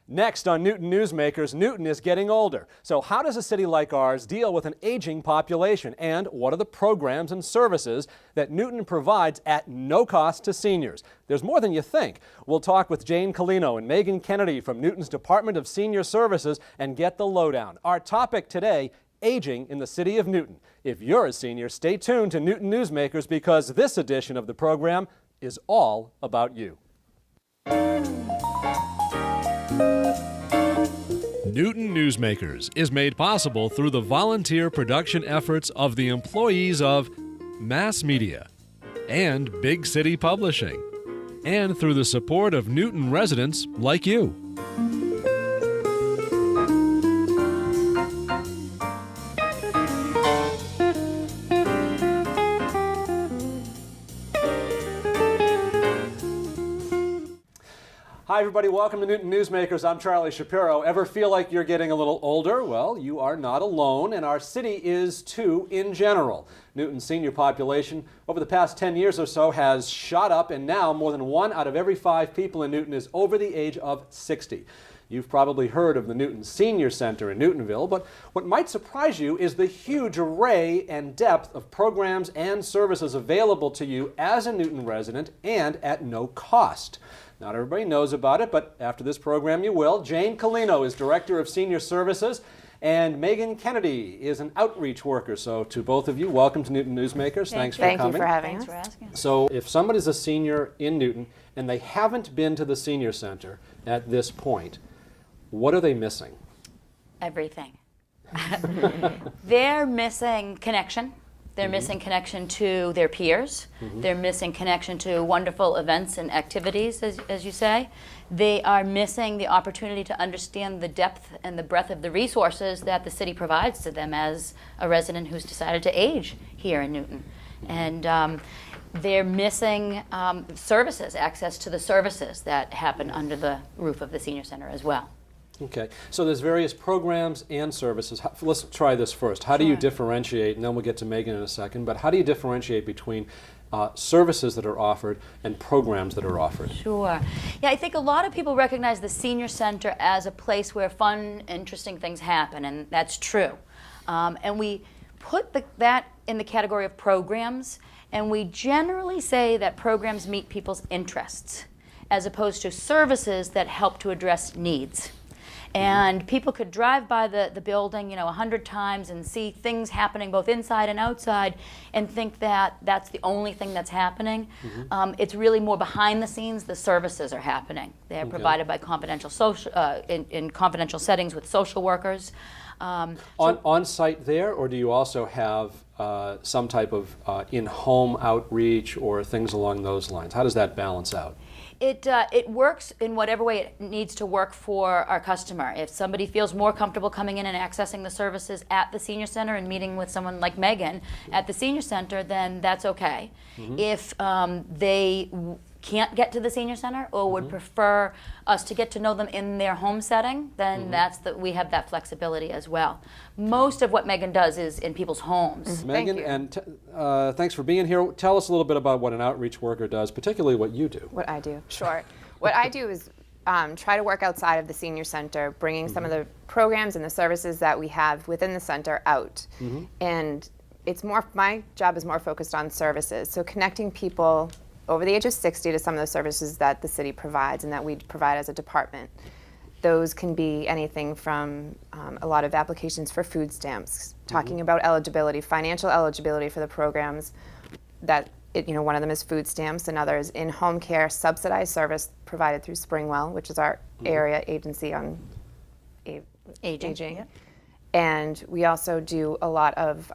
Next on Newton Newsmakers, Newton is getting older. So how does a city like ours deal with an aging population? And what are the programs and services that Newton provides at no cost to seniors? There's more than you think. We'll talk with Jayne Colino and Meghan Kennedy from Newton's Department of Senior Services and get the lowdown. Our topic today, aging in the city of Newton. If you're a senior, stay tuned to Newton Newsmakers because this edition of the program is all about you. Newton Newsmakers is made possible through the volunteer production efforts of the employees of mass media and big city publishing, and through the support of Newton residents like you. Hi everybody, welcome to Newton Newsmakers. I'm Charlie Shapiro. Ever feel like you're getting a little older? Well, you are not alone, and our city is too in general. Newton's senior population over the past 10 years or so has shot up, and now more than 1 out of every 5 people in Newton is over the age of 60. You've probably heard of the Newton Senior Center in Newtonville, but what might surprise you is the huge array and depth of programs and services available to you as a Newton resident and at no cost. Not everybody knows about it, but after this program you will. Jayne Colino is Director of Senior Services, and Meghan Kennedy is an outreach worker. So to both of you, welcome to Newton Newsmakers. Thanks for coming. Thank you for having us. Thanks for asking. So if somebody's a senior in Newton and they haven't been to the Senior Center at this point, what are they missing? Everything. They're missing connection. They're missing connection to their peers. They're missing connection to wonderful events and activities, as you say. They are missing the opportunity to understand the depth and the breadth of the resources that the city provides to them as a resident who's decided to age here in Newton. And they're missing services, access to the services that happen under the roof of the Senior Center as well. Okay, so there's various programs and services. Let's try this first. How do you differentiate, and then we'll get to Meghan in a second, but how do you differentiate between services that are offered and programs that are offered? Sure. Yeah, I think a lot of people recognize the Senior Center as a place where fun, interesting things happen, and that's true. And we put that in the category of programs, and we generally say that programs meet people's interests, as opposed to services that help to address needs. And people could drive by the building, 100 times and see things happening both inside and outside and think that that's the only thing that's happening. It's really more behind the scenes. The services are happening. They're provided by confidential in confidential settings with social workers. On site there, or do you also have some type of in-home outreach or things along those lines? How does that balance out? It works in whatever way it needs to work for our customer. If somebody feels more comfortable coming in and accessing the services at the Senior Center and meeting with someone like Meghan at the Senior Center, then that's okay. If they can't get to the Senior Center or would prefer us to get to know them in their home setting, then we have that flexibility as well. Most of what Meghan does is in people's homes. Meghan, and thanks for being here. Tell us a little bit about what an outreach worker does, particularly what you do. What I do, sure. What I do is try to work outside of the Senior Center, bringing some of the programs and the services that we have within the center out. And it's my job is more focused on services, so connecting people over the age of 60 to some of the services that the city provides and that we provide as a department. Those can be anything from a lot of applications for food stamps, talking about eligibility, financial eligibility for the programs. That one of them is food stamps, another is in-home care, subsidized service provided through Springwell, which is our area agency on aging. And we also do a lot of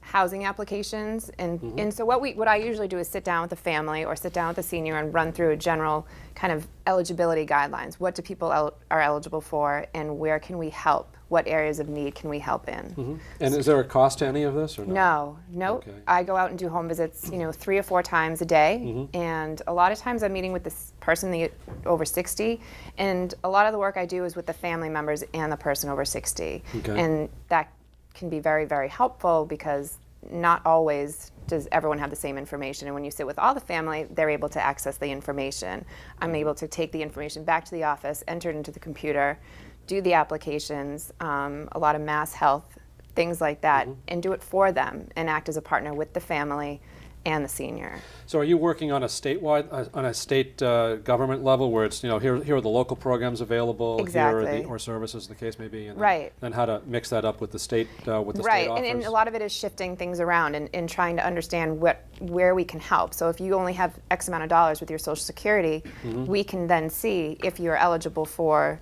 housing applications, and so what I usually do is sit down with the family or sit down with the senior and run through a general kind of eligibility guidelines. What do people are eligible for, and where can we help? What areas of need can we help in? And is there a cost to any of this or no? No. Okay. I go out and do home visits 3 or 4 times a day, and a lot of times I'm meeting with this person over 60, and a lot of the work I do is with the family members and the person over 60. And that can be very, very helpful because not always does everyone have the same information. And when you sit with all the family, they're able to access the information. I'm able to take the information back to the office, enter it into the computer, do the applications, a lot of mass health, things like that, and do it for them and act as a partner with the family and the senior. So are you working on a statewide, on a state government level where it's, here are the local programs available, here are Exactly. or services, the case may be, and Right. then how to mix that up with the state, state Right, offers? and a lot of it is shifting things around and trying to understand where we can help. So if you only have X amount of dollars with your Social Security, we can then see if you're eligible for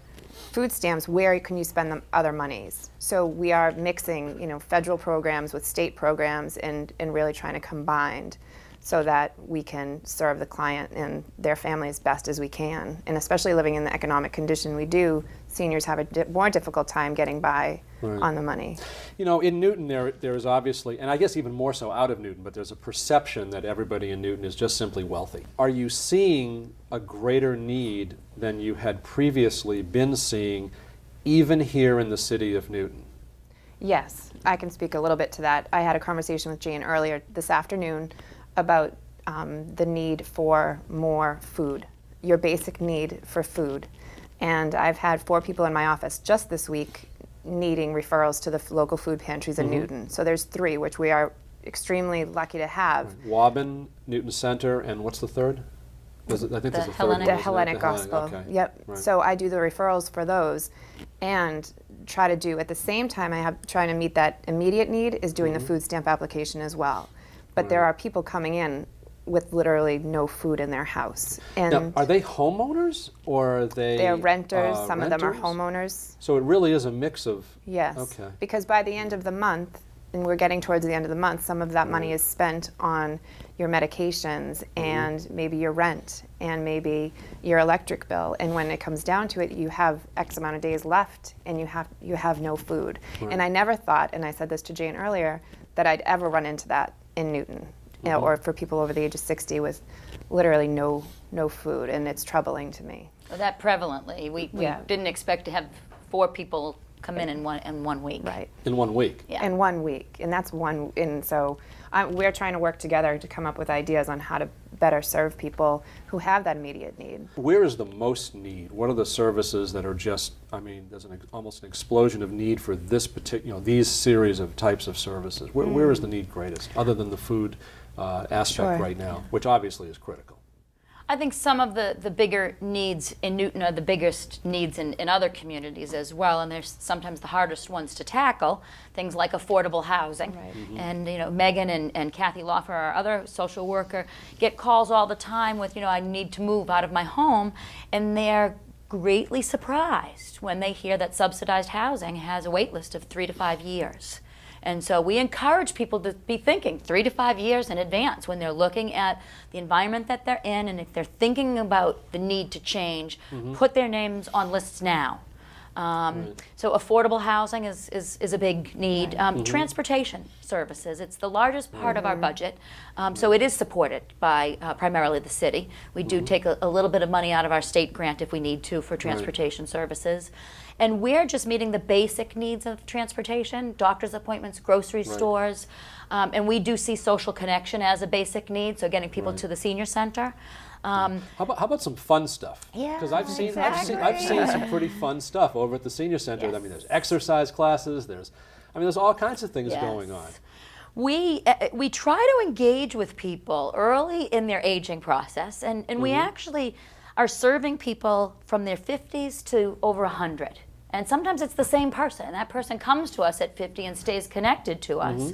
food stamps, where can you spend the other monies? So we are mixing, federal programs with state programs and really trying to combine so that we can serve the client and their family as best as we can. And especially living in the economic condition we do, seniors have a more difficult time getting by on the money. In Newton there is obviously, and I guess even more so out of Newton, but there's a perception that everybody in Newton is just simply wealthy. Are you seeing a greater need than you had previously been seeing, even here in the city of Newton? Yes, I can speak a little bit to that. I had a conversation with Jayne earlier this afternoon about the need for more food, your basic need for food. And I've had 4 people in my office just this week needing referrals to the local food pantries in Newton. So there's 3, which we are extremely lucky to have. Waban, Newton Center, and what's the third? I think there's a third one. Hellenic. The isn't it? Hellenic Gospel. Okay. Yep. Right. So I do the referrals for those and try to do, at the same time trying to meet that immediate need is doing the food stamp application as well. But there are people coming in with literally no food in their house. And Now, are they homeowners or are they they're renters, some of them are renters? homeowners. So it really is a mix of... Yes. Okay. Because by the end of the month, and we're getting towards the end of the month, some of that money is spent on your medications and maybe your rent and maybe your electric bill. And when it comes down to it, you have X amount of days left and you have no food. And I never thought, and I said this to Jayne earlier, that I'd ever run into that in Newton, or for people over the age of 60 with literally no food, and it's troubling to me. That prevalently. We Yeah. didn't expect to have 4 people come in one week. Right. In 1 week? Yeah. In 1 week, and that's one. And so we're trying to work together to come up with ideas on how to better serve people who have that immediate need. Where is the most need? What are the services that are just, there's almost an explosion of need for this particular, these series of types of services. Where is the need greatest, other than the food aspect Sure. right now, which obviously is critical? I think some of the bigger needs in Newton are the biggest needs in other communities as well, and they're sometimes the hardest ones to tackle, things like affordable housing. Right. And Meghan and Kathy Loffer, our other social worker, get calls all the time with, I need to move out of my home, and they're greatly surprised when they hear that subsidized housing has a wait list of 3 to 5 years. And so we encourage people to be thinking 3 to 5 years in advance when they're looking at the environment that they're in, and if they're thinking about the need to change, put their names on lists now. So affordable housing is a big need. Transportation services, it's the largest part of our budget, so it is supported by primarily the city. We do take a little bit of money out of our state grant if we need to for transportation services. And we're just meeting the basic needs of transportation, doctor's appointments, grocery stores, and we do see social connection as a basic need, so getting people to the senior center. How about some fun stuff? Yeah, Because I've seen some pretty fun stuff over at the senior center. Yes. There's exercise classes. There's all kinds of things Yes. going on. We try to engage with people early in their aging process, and we actually are serving people from their 50s to over 100. And sometimes it's the same person, and that person comes to us at 50 and stays connected to us.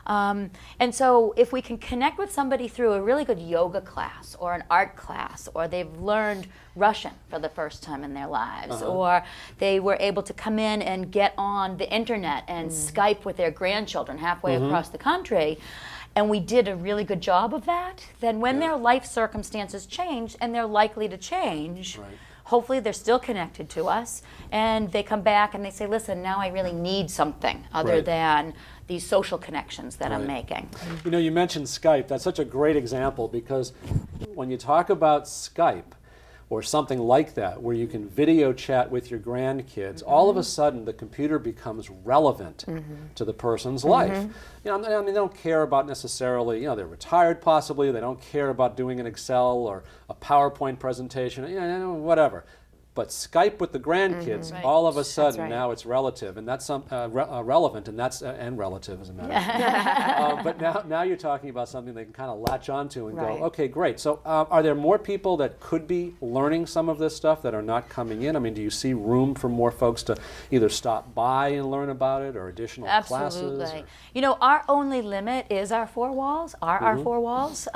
And so if we can connect with somebody through a really good yoga class or an art class, or they've learned Russian for the first time in their lives, or they were able to come in and get on the internet and Skype with their grandchildren halfway across the country, and we did a really good job of that, then when their life circumstances change, and they're likely to change, hopefully they're still connected to us, and they come back and they say, listen, now I really need something other than these social connections that I'm making. You mentioned Skype. That's such a great example, because when you talk about Skype, or something like that, where you can video chat with your grandkids, all of a sudden the computer becomes relevant to the person's life. You know, I mean, they don't care about necessarily, you know, they're retired possibly, they don't care about doing an Excel or a PowerPoint presentation, you know, whatever. But Skype with the grandkids, all of a sudden now it's relative, and that's relevant, and that's and relative as a matter of fact. But now you're talking about something they can kind of latch onto and go, okay, great. So are there more people that could be learning some of this stuff that are not coming in? I mean, do you see room for more folks to either stop by and learn about it, or additional classes? Absolutely. You know, our only limit is our four walls. Our four walls.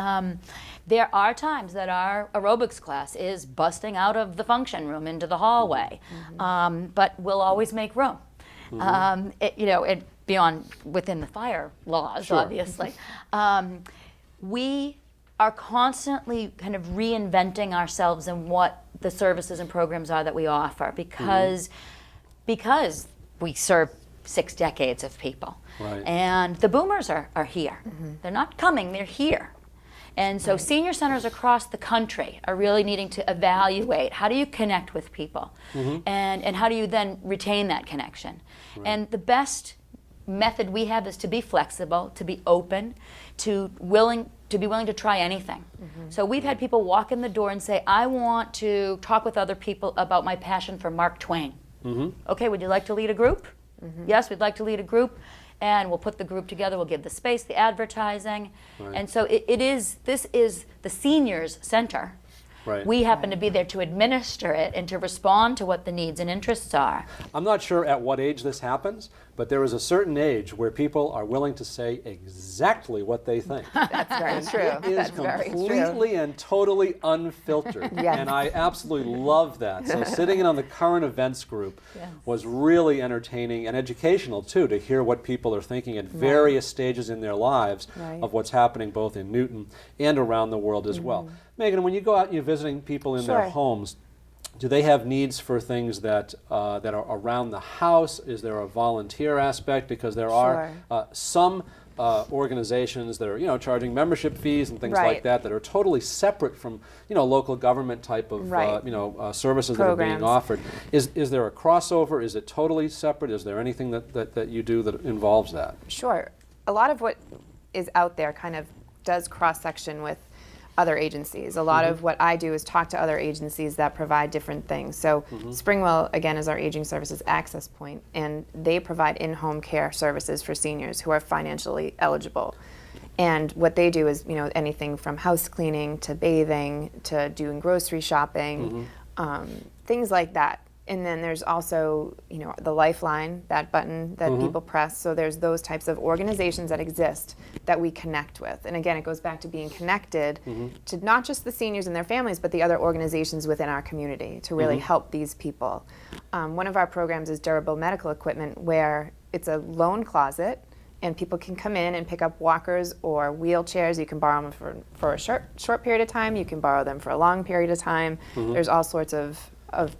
There are times that our aerobics class is busting out of the function room into the hallway, but we'll always make room. You know, beyond within the fire laws, obviously. We are constantly kind of reinventing ourselves and what the services and programs are that we offer, because we serve 6 decades of people, and the boomers are here. They're not coming; they're here. And so senior centers across the country are really needing to evaluate how do you connect with people, and how do you then retain that connection. And the best method we have is to be flexible, to be open, to be willing to try anything. So we've had people walk in the door and say, I want to talk with other people about my passion for Mark Twain. Okay, would you like to lead a group? Yes, we'd like to lead a group. And we'll put the group together, we'll give the space, the advertising. And so this is the seniors center. We happen to be there to administer it and to respond to what the needs and interests are. I'm not sure at what age this happens, but there is a certain age where people are willing to say exactly what they think. That's very true. It is completely and totally unfiltered. And I absolutely love that. So sitting in on the current events group was really entertaining and educational too, to hear what people are thinking at various stages in their lives of what's happening both in Newton and around the world as well. Meghan, when you go out and you're visiting people in their homes, do they have needs for things that that are around the house? Is there a volunteer aspect? Because there are some organizations that are, charging membership fees and things like that that are totally separate from, local government type of, services that are being offered. Is there a crossover? Is it totally separate? Is there anything that you do that involves that? Sure. A lot of what is out there kind of does cross-section with other agencies. A lot of what I do is talk to other agencies that provide different things. So Springwell, again, is our aging services access point, and they provide in-home care services for seniors who are financially eligible. And what they do is, anything from house cleaning to bathing to doing grocery shopping, things like that. And then there's also, the Lifeline, that button that people press. So there's those types of organizations that exist that we connect with. And again, it goes back to being connected to not just the seniors and their families, but the other organizations within our community to really help these people. One of our programs is durable medical equipment, where it's a loan closet, and people can come in and pick up walkers or wheelchairs. You can borrow them for a short period of time. You can borrow them for a long period of time. There's all sorts of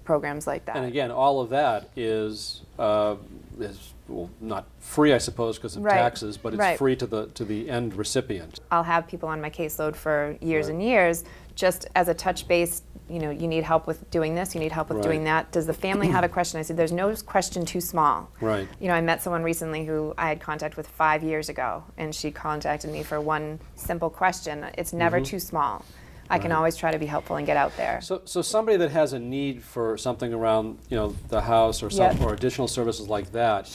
programs like that. And again, all of that is not free, I suppose, because of taxes, but it's free to the end recipient. I'll have people on my caseload for years and years, just as a touch base. You need help with doing this, you need help with doing that. Does the family have a question? I said, there's no question too small. I met someone recently who I had contact with 5 years ago, and she contacted me for one simple question. It's never too small. I can always try to be helpful and get out there. So somebody that has a need for something around, the house or or additional services like that.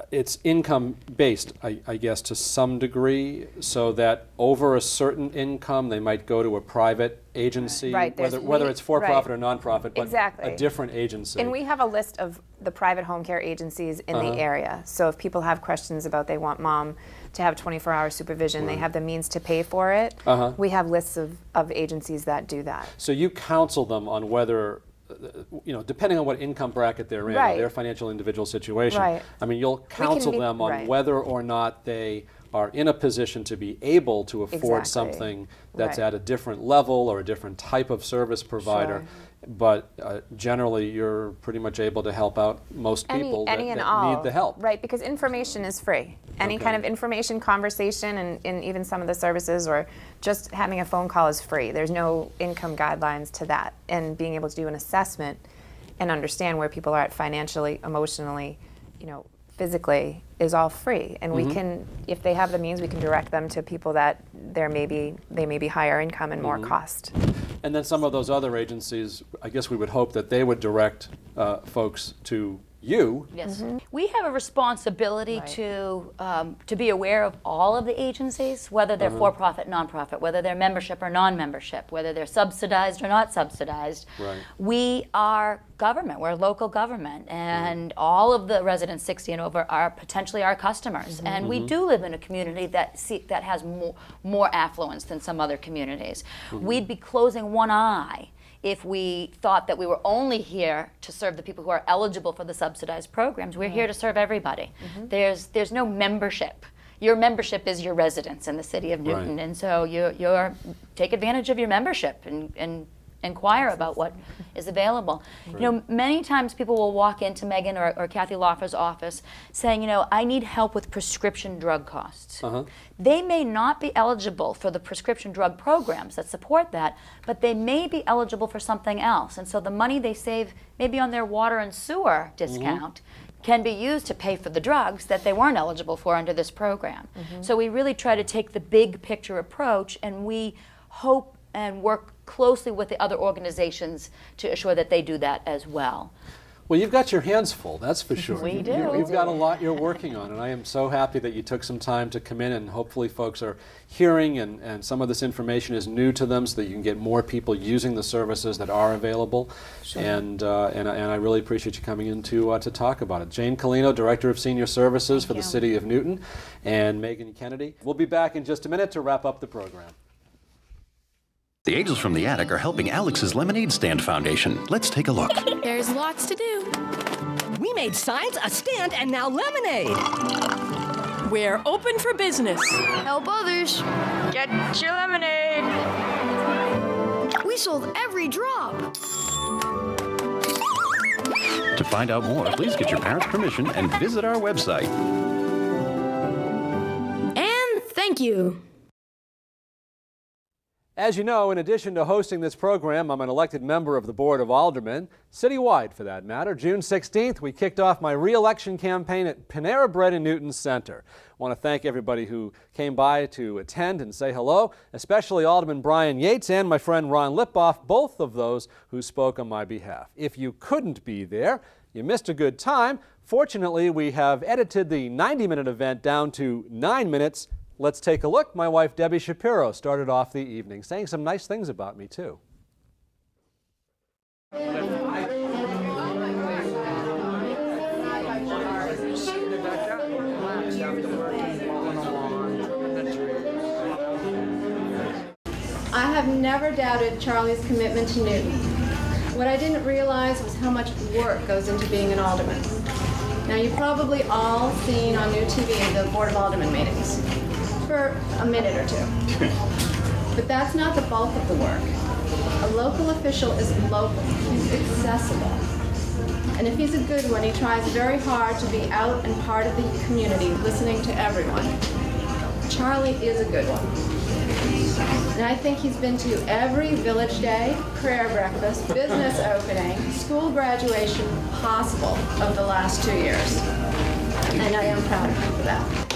It's income based, I guess, to some degree, so that over a certain income they might go to a private agency, whether it's for-profit or non-profit, but a different agency. And we have a list of the private home care agencies in the area. So if people have questions about they want mom to have 24-hour supervision, they have the means to pay for it, we have lists of agencies that do that. So you counsel them on whether, depending on what income bracket they're in, their financial individual situation. I mean, you'll counsel them on whether or not they are in a position to be able to afford something that's at a different level or a different type of service provider. but generally you're pretty much able to help out most people that need the help. Right, because information is free. Any kind of information, conversation, and even some of the services, or just having a phone call is free. There's no income guidelines to that. And being able to do an assessment and understand where people are at financially, emotionally, physically, is all free. And we can, if they have the means, we can direct them to people that they may be higher income and more cost. And then some of those other agencies, I guess we would hope that they would direct folks to you. Yes. We have a responsibility to be aware of all of the agencies, whether they're for-profit, nonprofit, whether they're membership or non-membership, whether they're subsidized or not subsidized. Right. We are government. We're local government, and all of the residents 60 and over are potentially our customers. And we do live in a community that has more affluence than some other communities. We'd be closing one eye if we thought that we were only here to serve the people who are eligible for the subsidized programs. We're here to serve everybody. There's no membership. Your membership is your residence in the city of Newton, and so you're take advantage of your membership and inquire about what is available. Many times people will walk into Meghan or Kathy Loffer's office saying, I need help with prescription drug costs. They may not be eligible for the prescription drug programs that support that, but they may be eligible for something else. And so the money they save maybe on their water and sewer discount can be used to pay for the drugs that they weren't eligible for under this program. So we really try to take the big picture approach, and we hope and work closely with the other organizations to assure that they do that as well. Well, you've got your hands full, that's for sure. We do. You've got a lot you're working on, and I am so happy that you took some time to come in, and hopefully folks are hearing and some of this information is new to them so that you can get more people using the services that are available. Sure. And I really appreciate you coming in to talk about it. Jayne Colino, Director of Senior Services for the City of Newton, and Meghan Kennedy. We'll be back in just a minute to wrap up the program. The Angels from the Attic are helping Alex's Lemonade Stand Foundation. Let's take a look. There's lots to do. We made signs, a stand, and now lemonade. We're open for business. Help others. Get your lemonade. We sold every drop. To find out more, please get your parents' permission and visit our website. And thank you. As you know, in addition to hosting this program, I'm an elected member of the Board of Aldermen, citywide for that matter. June 16th, we kicked off my re-election campaign at Panera Bread in Newton Center. I want to thank everybody who came by to attend and say hello, especially Alderman Brian Yates and my friend Ron Lipoff, both of those who spoke on my behalf. If you couldn't be there, you missed a good time. Fortunately, we have edited the 90-minute event down to 9 minutes. Let's take a look. My wife, Debbie Shapiro, started off the evening saying some nice things about me, too. I have never doubted Charlie's commitment to Newton. What I didn't realize was how much work goes into being an alderman. Now, you've probably all seen on new TV the Board of Aldermen meetings for a minute or two. But that's not the bulk of the work. A local official is local. He's accessible. And if he's a good one, he tries very hard to be out and part of the community, listening to everyone. Charlie is a good one. And I think he's been to every village day, prayer breakfast, business opening, school graduation possible of the last 2 years. And I am proud of him for that.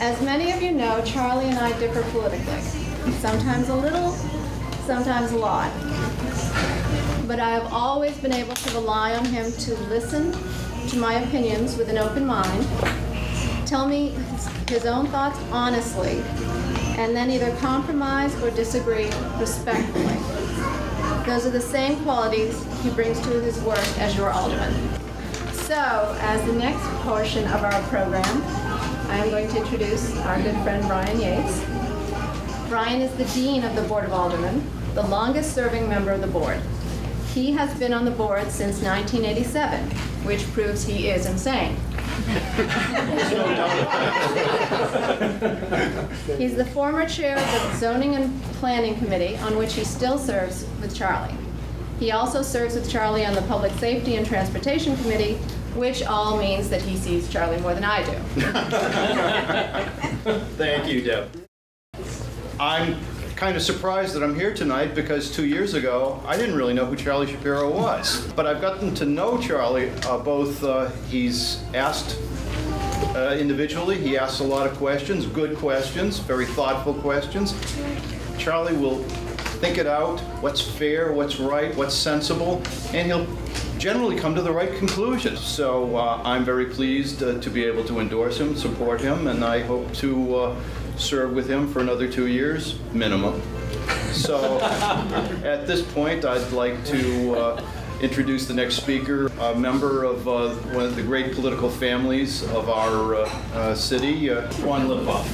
As many of you know, Charlie and I differ politically. Sometimes a little, sometimes a lot. But I have always been able to rely on him to listen to my opinions with an open mind, tell me his own thoughts honestly, and then either compromise or disagree respectfully. Those are the same qualities he brings to his work as your alderman. So, as the next portion of our program, I am going to introduce our good friend Brian Yates. Brian is the Dean of the Board of Aldermen, the longest serving member of the board. He has been on the board since 1987, which proves he is insane. He's the former chair of the Zoning and Planning Committee, on which he still serves with Charlie. He also serves with Charlie on the Public Safety and Transportation Committee, which all means that he sees Charlie more than I do. Thank you, Deb. I'm kind of surprised that I'm here tonight because 2 years ago, I didn't really know who Charlie Shapiro was. But I've gotten to know Charlie, he's asked individually, he asks a lot of questions, good questions, very thoughtful questions. Charlie will think it out, what's fair, what's right, what's sensible, and he'll generally come to the right conclusions. So I'm very pleased to be able to endorse him, support him, and I hope to serve with him for another 2 years, minimum. So at this point, I'd like to introduce the next speaker, a member of one of the great political families of our city, Juan Lipoff.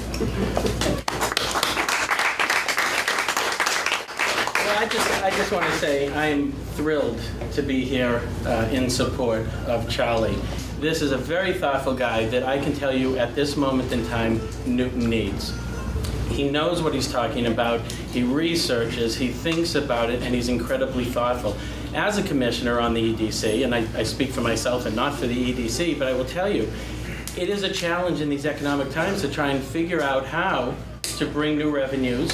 I just want to say I'm thrilled to be here in support of Charlie. This is a very thoughtful guy that I can tell you at this moment in time Newton needs. He knows what he's talking about, he researches, he thinks about it, and he's incredibly thoughtful. As a commissioner on the EDC, and I speak for myself and not for the EDC, but I will tell you, it is a challenge in these economic times to try and figure out how to bring new revenues,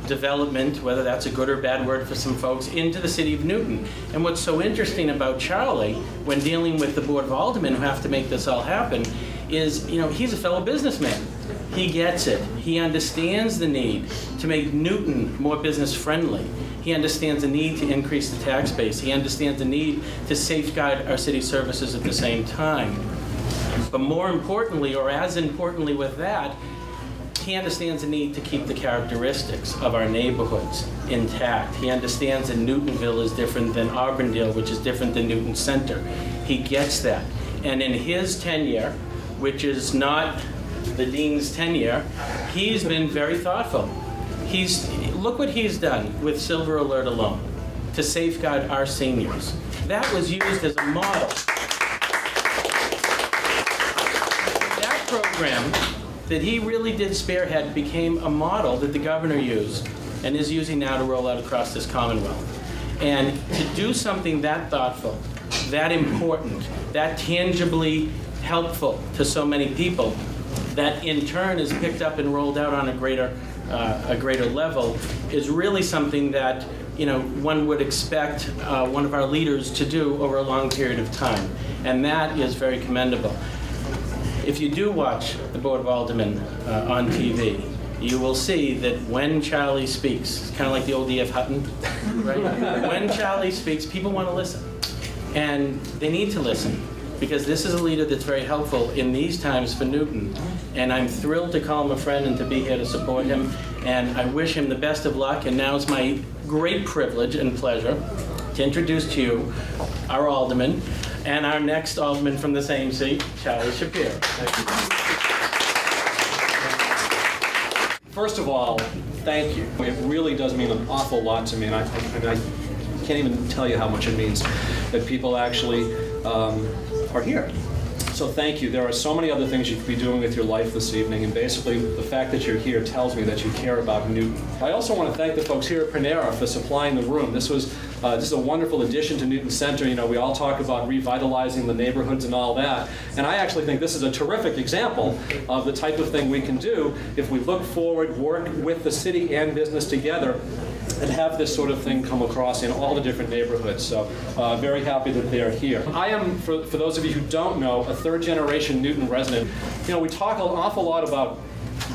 development, whether that's a good or bad word for some folks, into the city of Newton. And what's so interesting about Charlie, when dealing with the Board of Aldermen who have to make this all happen, is, he's a fellow businessman. He gets it. He understands the need to make Newton more business friendly. He understands the need to increase the tax base. He understands the need to safeguard our city services at the same time. But more importantly, or as importantly with that, he understands the need to keep the characteristics of our neighborhoods intact. He understands that Newtonville is different than Auburndale, which is different than Newton Center. He gets that. And in his tenure, which is not the dean's tenure, he's been very thoughtful. Look what he's done with Silver Alert alone to safeguard our seniors. That was used as a model. That program that he really did spearhead became a model that the governor used and is using now to roll out across this Commonwealth. And to do something that thoughtful, that important, that tangibly helpful to so many people, that in turn is picked up and rolled out on a greater level, is really something that one would expect one of our leaders to do over a long period of time. And that is very commendable. If you do watch the Board of Aldermen on TV, you will see that when Charlie speaks, it's kind of like the old D.F. Hutton, right? When Charlie speaks, people want to listen. And they need to listen, because this is a leader that's very helpful in these times for Newton. And I'm thrilled to call him a friend and to be here to support him. And I wish him the best of luck. And now it's my great privilege and pleasure to introduce to you our alderman, and our next alderman from the same seat, Charlie Shapiro. Thank you. First of all, thank you. It really does mean an awful lot to me, and I can't even tell you how much it means that people actually are here. So thank you. There are so many other things you could be doing with your life this evening, and basically the fact that you're here tells me that you care about Newton. I also want to thank the folks here at Panera for supplying the room. This is a wonderful addition to Newton Center. We all talk about revitalizing the neighborhoods and all that, and I actually think this is a terrific example of the type of thing we can do if we look forward, work with the city and business together, and have this sort of thing come across in all the different neighborhoods. So very happy that they are here. I am, for those of you who don't know, a third-generation Newton resident. We talk an awful lot about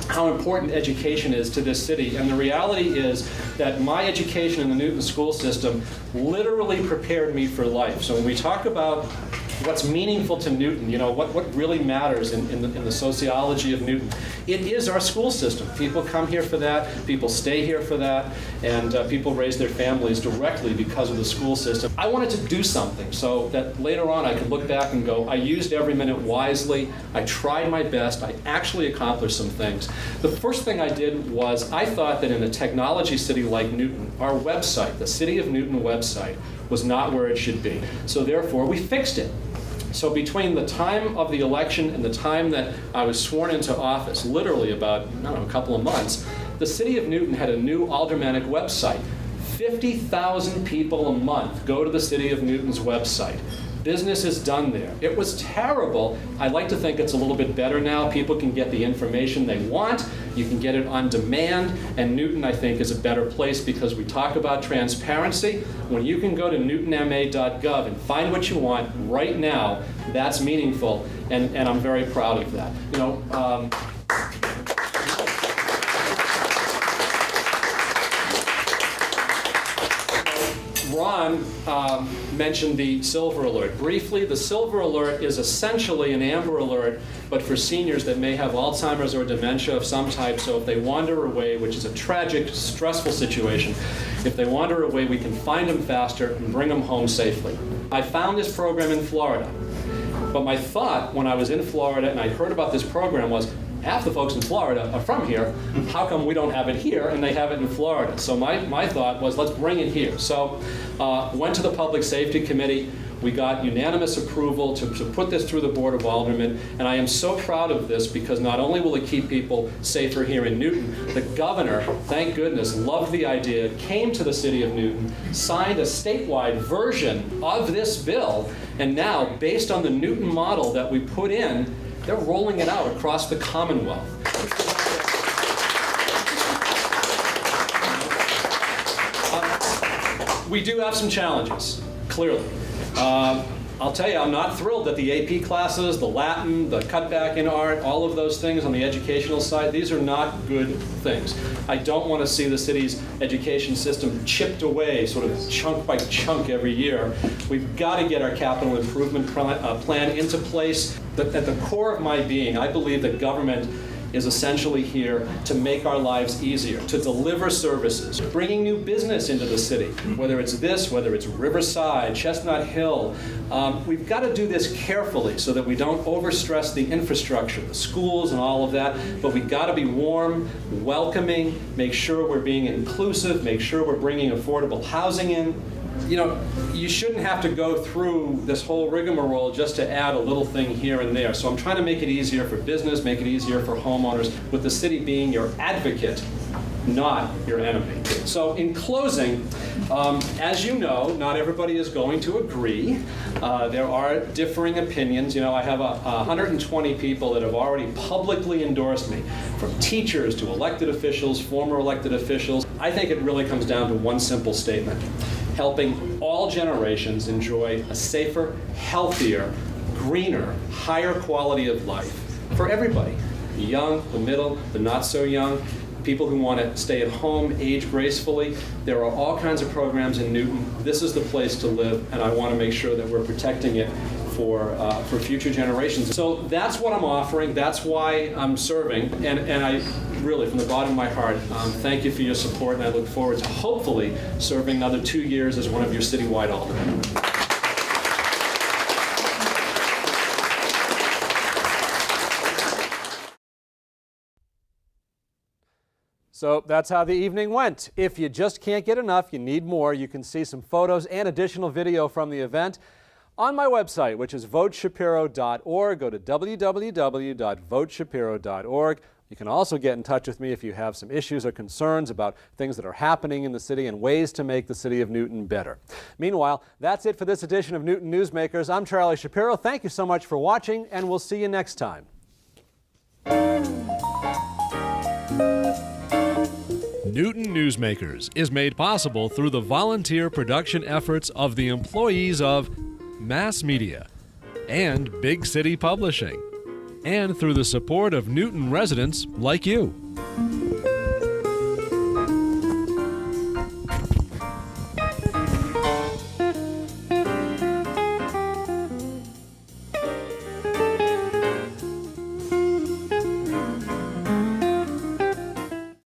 how important education is to this city, and the reality is that my education in the Newton school system literally prepared me for life. So when we talk about what's meaningful to Newton, what really matters in the sociology of Newton, it is our school system. People come here for that, people stay here for that, and people raise their families directly because of the school system. I wanted to do something so that later on I could look back and go, I used every minute wisely, I tried my best, I actually accomplished some things. The first thing I did was I thought that in a technology city like Newton, our website, the City of Newton website, was not where it should be. So therefore we fixed it. So between the time of the election and the time that I was sworn into office, literally about, I don't know, a couple of months, the city of Newton had a new aldermanic website. 50,000 people a month go to the city of Newton's website. Business is done there. It was terrible. I like to think it's a little bit better now. People can get the information they want. You can get it on demand. And Newton, I think, is a better place because we talk about transparency. When you can go to newtonma.gov and find what you want right now, that's meaningful. And I'm very proud of that. You know, Ron mentioned the Silver Alert. Briefly, the Silver Alert is essentially an Amber Alert, but for seniors that may have Alzheimer's or dementia of some type. So if they wander away, which is a tragic, stressful situation, if they wander away, we can find them faster and bring them home safely. I found this program in Florida, but my thought when I was in Florida and I heard about this program was, half the folks in Florida are from here. How come we don't have it here and they have it in Florida? So my thought was, let's bring it here. So went to the Public Safety Committee. We got unanimous approval to put this through the Board of Aldermen. And I am so proud of this because not only will it keep people safer here in Newton, the governor, thank goodness, loved the idea, came to the city of Newton, signed a statewide version of this bill. And now, based on the Newton model that we put in, they're rolling it out across the Commonwealth. We do have some challenges, clearly. I'll tell you, I'm not thrilled that the AP classes, the Latin, the cutback in art, all of those things on the educational side, these are not good things. I don't want to see the city's education system chipped away, sort of chunk by chunk every year. We've got to get our capital improvement plan into place. At the core of my being, I believe that government is essentially here to make our lives easier, to deliver services, bringing new business into the city, whether it's this, whether it's Riverside, Chestnut Hill. We've got to do this carefully so that we don't overstress the infrastructure, the schools and all of that, but we've got to be warm, welcoming, make sure we're being inclusive, make sure we're bringing affordable housing in. You know, you shouldn't have to go through this whole rigmarole just to add a little thing here and there. So I'm trying to make it easier for business, make it easier for homeowners, with the city being your advocate, not your enemy. So in closing, as you know, not everybody is going to agree. There are differing opinions. You know, I have 120 people that have already publicly endorsed me, from teachers to elected officials, former elected officials. I think it really comes down to one simple statement: helping all generations enjoy a safer, healthier, greener, higher quality of life for everybody. The young, the middle, the not so young, people who want to stay at home, age gracefully. There are all kinds of programs in Newton. This is the place to live, and I want to make sure that we're protecting it for future generations. So that's what I'm offering. That's why I'm serving. And I really, from the bottom of my heart, thank you for your support, and I look forward to hopefully serving another 2 years as one of your citywide aldermen. So that's how the evening went. If you just can't get enough, you need more, you can see some photos and additional video from the event on my website, which is voteshapiro.org. Go to www.voteshapiro.org. You can also get in touch with me if you have some issues or concerns about things that are happening in the city and ways to make the city of Newton better. Meanwhile, that's it for this edition of Newton Newsmakers. I'm Charlie Shapiro. Thank you so much for watching, and we'll see you next time. Newton Newsmakers is made possible through the volunteer production efforts of the employees of mass media and big city publishing, and through the support of Newton residents like you.